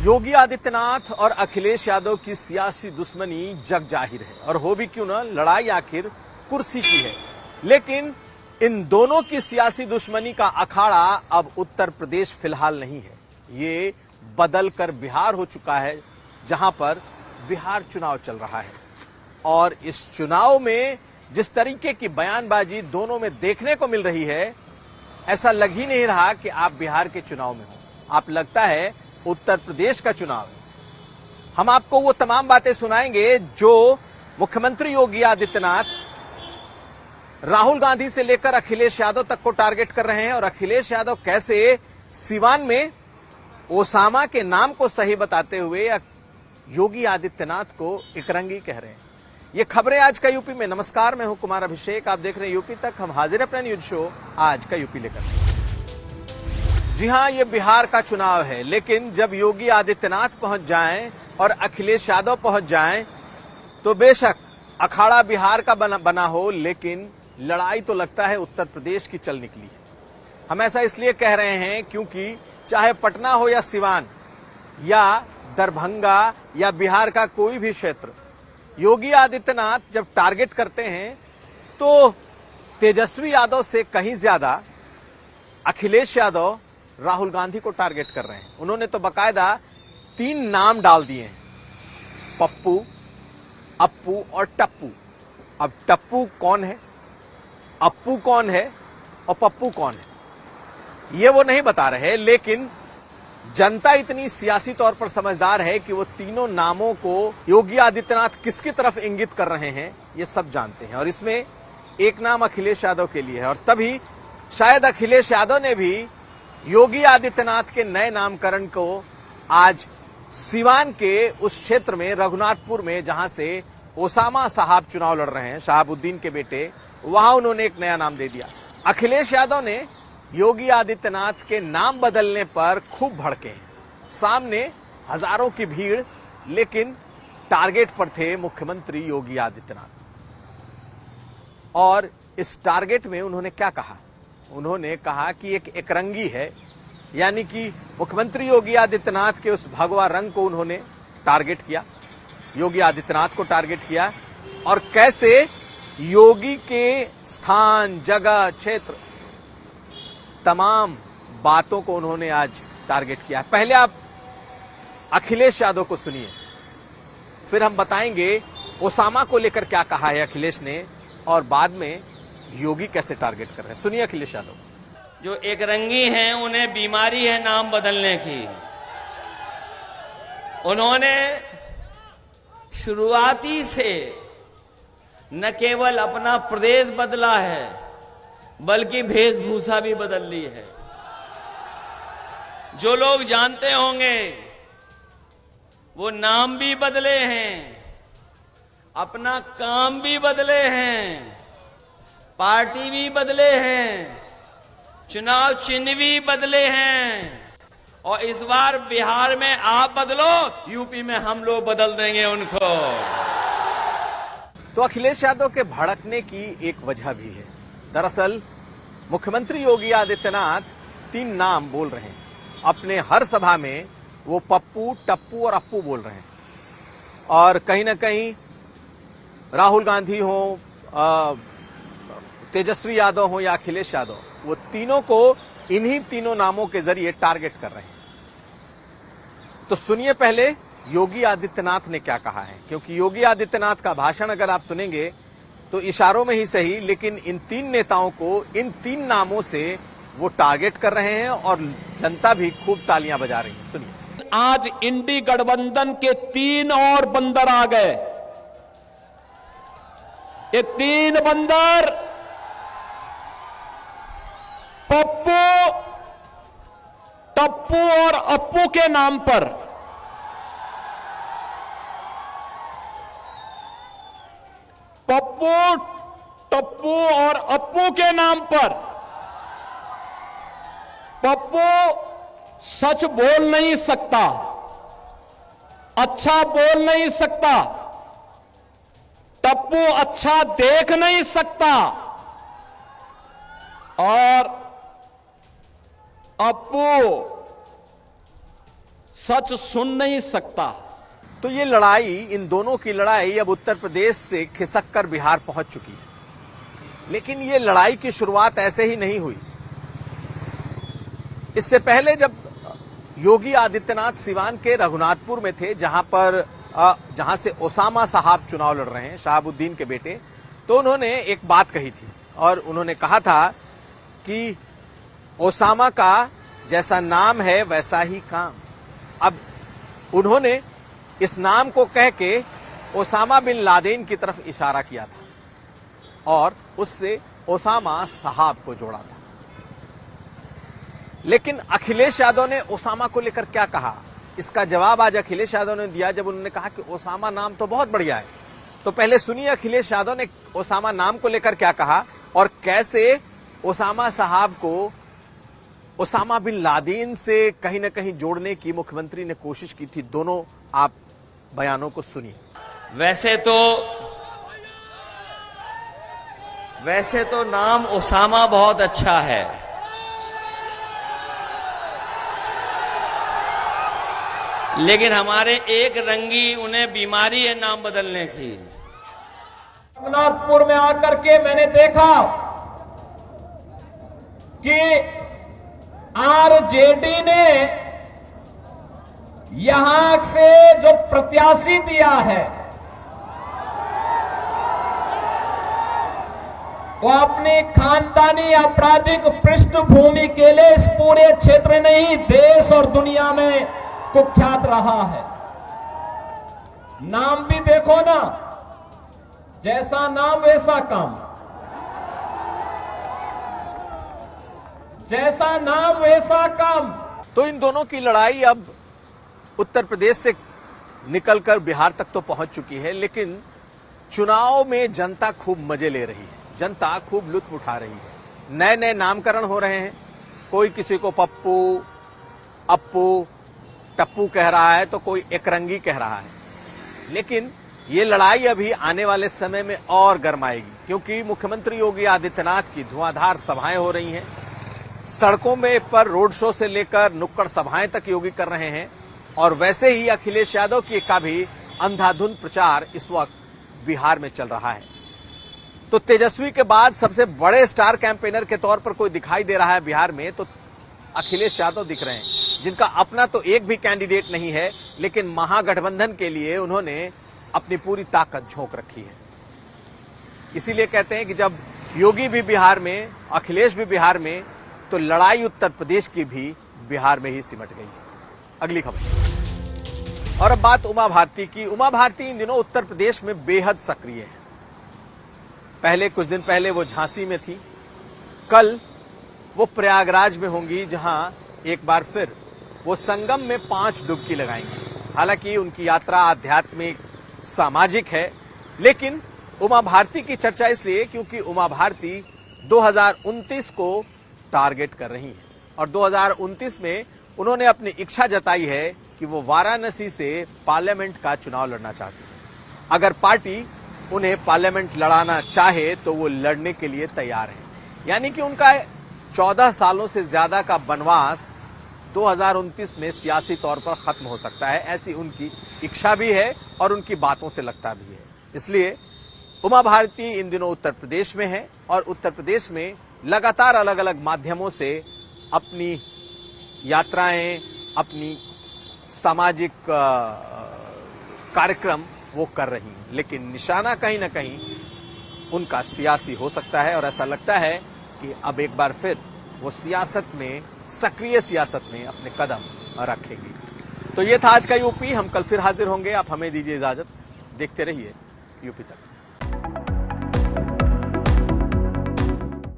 योगी आदित्यनाथ और अखिलेश यादव की सियासी दुश्मनी जग जाहिर है और हो भी क्यों ना, लड़ाई आखिर कुर्सी की है। लेकिन इन दोनों की सियासी दुश्मनी का अखाड़ा अब उत्तर प्रदेश फिलहाल नहीं है, ये बदल कर बिहार हो चुका है, जहां पर बिहार चुनाव चल रहा है। और इस चुनाव में जिस तरीके की बयानबाजी दोनों में देखने को मिल रही है, ऐसा लग ही नहीं रहा कि आप बिहार के चुनाव में हो, आप लगता है उत्तर प्रदेश का चुनाव है। हम आपको वो तमाम बातें सुनाएंगे जो मुख्यमंत्री योगी आदित्यनाथ राहुल गांधी से लेकर अखिलेश यादव तक को टारगेट कर रहे हैं और अखिलेश यादव कैसे सिवान में ओसामा के नाम को सही बताते हुए योगी आदित्यनाथ को इकरंगी कह रहे हैं। ये खबरें आज का यूपी में। नमस्कार, मैं हूं कुमार अभिषेक, आप देख रहे हैं यूपी तक। हम हाजिर हैं अपना न्यूज शो आज का यूपी लेकर। जी हां, ये बिहार का चुनाव है, लेकिन जब योगी आदित्यनाथ पहुंच जाएं और अखिलेश यादव पहुंच जाएं तो बेशक अखाड़ा बिहार का बना हो, लेकिन लड़ाई तो लगता है उत्तर प्रदेश की चल निकली है। हम ऐसा इसलिए कह रहे हैं क्योंकि चाहे पटना हो या सिवान या दरभंगा या बिहार का कोई भी क्षेत्र, योगी आदित्यनाथ जब टारगेट करते हैं तो तेजस्वी यादव से कहीं ज्यादा अखिलेश यादव राहुल गांधी को टारगेट कर रहे हैं। उन्होंने तो बकायदा 3 नाम डाल दिए हैं, पप्पू, अप्पू और टप्पू। अब टप्पू कौन है, अप्पू कौन है और पप्पू कौन है, ये वो नहीं बता रहे, लेकिन जनता इतनी सियासी तौर पर समझदार है कि वो तीनों नामों को योगी आदित्यनाथ किसकी तरफ इंगित कर रहे हैं ये सब जानते हैं। और इसमें एक नाम अखिलेश यादव के लिए है और तभी शायद अखिलेश यादव ने भी योगी आदित्यनाथ के नए नामकरण को आज सिवान के उस क्षेत्र में, रघुनाथपुर में, जहां से ओसामा साहब चुनाव लड़ रहे हैं, शहाबुद्दीन के बेटे, वहां उन्होंने एक नया नाम दे दिया। अखिलेश यादव ने योगी आदित्यनाथ के नाम बदलने पर खूब भड़के हैं। सामने हजारों की भीड़, लेकिन टारगेट पर थे मुख्यमंत्री योगी आदित्यनाथ। और इस टारगेट में उन्होंने क्या कहा? उन्होंने कहा कि एक एकरंगी है, यानी कि मुख्यमंत्री योगी आदित्यनाथ के उस भगवा रंग को उन्होंने टारगेट किया, योगी आदित्यनाथ को टारगेट किया। और कैसे योगी के स्थान, जगह, क्षेत्र, तमाम बातों को उन्होंने आज टारगेट किया। पहले आप अखिलेश यादव को सुनिए, फिर हम बताएंगे ओसामा को लेकर क्या कहा है अखिलेश ने और बाद में योगी कैसे टारगेट कर रहे हैं। सुनिए अखिलेश यादव। जो एक रंगी हैं, उन्हें बीमारी है नाम बदलने की। उन्होंने शुरुआती से न केवल अपना प्रदेश बदला है, बल्कि वेशभूषा भी बदल ली है। जो लोग जानते होंगे वो नाम भी बदले हैं, अपना काम भी बदले हैं, पार्टी भी बदले हैं, चुनाव चिन्ह भी बदले हैं। और इस बार बिहार में आप बदलो, यूपी में हम लोग बदल देंगे उनको। तो अखिलेश यादव के भड़कने की एक वजह भी है। दरअसल मुख्यमंत्री योगी आदित्यनाथ 3 नाम बोल रहे हैं अपने हर सभा में। वो पप्पू, टप्पू और अप्पू बोल रहे हैं। और कहीं ना कहीं राहुल गांधी हो, तेजस्वी यादव हो या अखिलेश यादव, वो तीनों को इन्हीं तीनों नामों के जरिए टारगेट कर रहे हैं। तो सुनिए पहले योगी आदित्यनाथ ने क्या कहा है, क्योंकि योगी आदित्यनाथ का भाषण अगर आप सुनेंगे तो इशारों में ही सही, लेकिन इन 3 नेताओं को इन 3 नामों से वो टारगेट कर रहे हैं और जनता भी खूब तालियां बजा रही है। सुनिए। आज इंडी गठबंधन के 3 और बंदर आ गए। ये 3 बंदर पप्पू, टप्पू और अप्पू के नाम पर पप्पू, टप्पू और अप्पू के नाम पर पप्पू सच बोल नहीं सकता, अच्छा बोल नहीं सकता, टप्पू अच्छा देख नहीं सकता और अप्पू सच सुन नहीं सकता। तो ये लड़ाई, इन दोनों की लड़ाई अब उत्तर प्रदेश से खिसक कर बिहार पहुंच चुकी है। लेकिन ये लड़ाई की शुरुआत ऐसे ही नहीं हुई। इससे पहले जब योगी आदित्यनाथ सिवान के रघुनाथपुर में थे, जहां से ओसामा साहब चुनाव लड़ रहे हैं, शहाबुद्दीन के बेटे, तो उन्होंने एक बात कही थी और उन्होंने कहा था कि ओसामा का जैसा नाम है वैसा ही काम। अब उन्होंने इस नाम को कह के ओसामा बिन लादेन की तरफ इशारा किया था और उससे ओसामा साहब को जोड़ा था। लेकिन अखिलेश यादव ने ओसामा को लेकर क्या कहा, इसका जवाब आज अखिलेश यादव ने दिया जब उन्होंने कहा कि ओसामा नाम तो बहुत बढ़िया है। तो पहले सुनिए अखिलेश यादव ने ओसामा नाम को लेकर क्या कहा और कैसे ओसामा साहब को ओसामा बिन लादेन से कहीं न कहीं जोड़ने की मुख्यमंत्री ने कोशिश की थी। दोनों आप बयानों को सुनिए। वैसे तो नाम ओसामा बहुत अच्छा है, लेकिन हमारे एक रंगी उन्हें बीमारी है नाम बदलने की। रघुनाथपुर में आकर के मैंने देखा कि आरजेडी ने यहां से जो प्रत्याशी दिया है वो अपनी खानदानी आपराधिक पृष्ठभूमि के लिए इस पूरे क्षेत्र नहीं, देश और दुनिया में कुख्यात रहा है। नाम भी देखो ना, जैसा नाम वैसा काम, जैसा नाम वैसा काम। तो इन दोनों की लड़ाई अब उत्तर प्रदेश से निकलकर बिहार तक तो पहुंच चुकी है, लेकिन चुनाव में जनता खूब मजे ले रही है, जनता खूब लुत्फ उठा रही है। नए नए नामकरण हो रहे हैं, कोई किसी को पप्पू, अप्पू, टप्पू कह रहा है तो कोई एकरंगी कह रहा है। लेकिन ये लड़ाई अभी आने वाले समय में और गरमाएगी, क्योंकि मुख्यमंत्री योगी आदित्यनाथ की धुआंधार सभाएं हो रही हैं। सड़कों में पर रोड शो से लेकर नुक्कड़ सभाएं तक योगी कर रहे हैं और वैसे ही अखिलेश यादव का भी अंधाधुंध प्रचार इस वक्त बिहार में चल रहा है। तो तेजस्वी के बाद सबसे बड़े स्टार कैंपेनर के तौर पर कोई दिखाई दे रहा है बिहार में तो अखिलेश यादव दिख रहे हैं, जिनका अपना तो एक भी कैंडिडेट नहीं है, लेकिन महागठबंधन के लिए उन्होंने अपनी पूरी ताकत झोंक रखी है। इसीलिए कहते हैं कि जब योगी भी बिहार में, अखिलेश भी बिहार में, तो लड़ाई उत्तर प्रदेश की भी बिहार में ही सिमट गई है। अगली खबर। और अब बात उमा भारती की। उमा भारती इन दिनों उत्तर प्रदेश में बेहद सक्रिय है। पहले कुछ दिन पहले वो झांसी में थी, कल वो प्रयागराज में होंगी, जहां एक बार फिर वो संगम में 5 डुबकी लगाएंगी। हालांकि उनकी यात्रा आध्यात्मिक, सामाजिक है, लेकिन उमा भारती की चर्चा इसलिए क्योंकि उमा भारती 2029 को टारगेट कर रही हैं और 2029 में उन्होंने अपनी इच्छा जताई है कि वो वाराणसी से पार्लियामेंट का चुनाव लड़ना चाहती है। अगर पार्टी उन्हें पार्लियामेंट लड़ाना चाहे तो वो लड़ने के लिए तैयार है। यानी कि उनका 14 सालों से ज्यादा का वनवास 2029 में सियासी तौर पर खत्म हो सकता है, ऐसी उनकी इच्छा भी है और उनकी बातों से लगता भी है। इसलिए उमा भारती इन दिनों उत्तर प्रदेश में है और उत्तर प्रदेश में लगातार अलग अलग माध्यमों से अपनी यात्राएं, अपनी सामाजिक कार्यक्रम वो कर रही हैं। लेकिन निशाना कहीं ना कहीं उनका सियासी हो सकता है और ऐसा लगता है कि अब एक बार फिर वो सियासत में, सक्रिय सियासत में अपने कदम रखेंगी। तो ये था आज का यूपी। हम कल फिर हाजिर होंगे। आप हमें दीजिए इजाजत। देखते रहिए यूपी तक।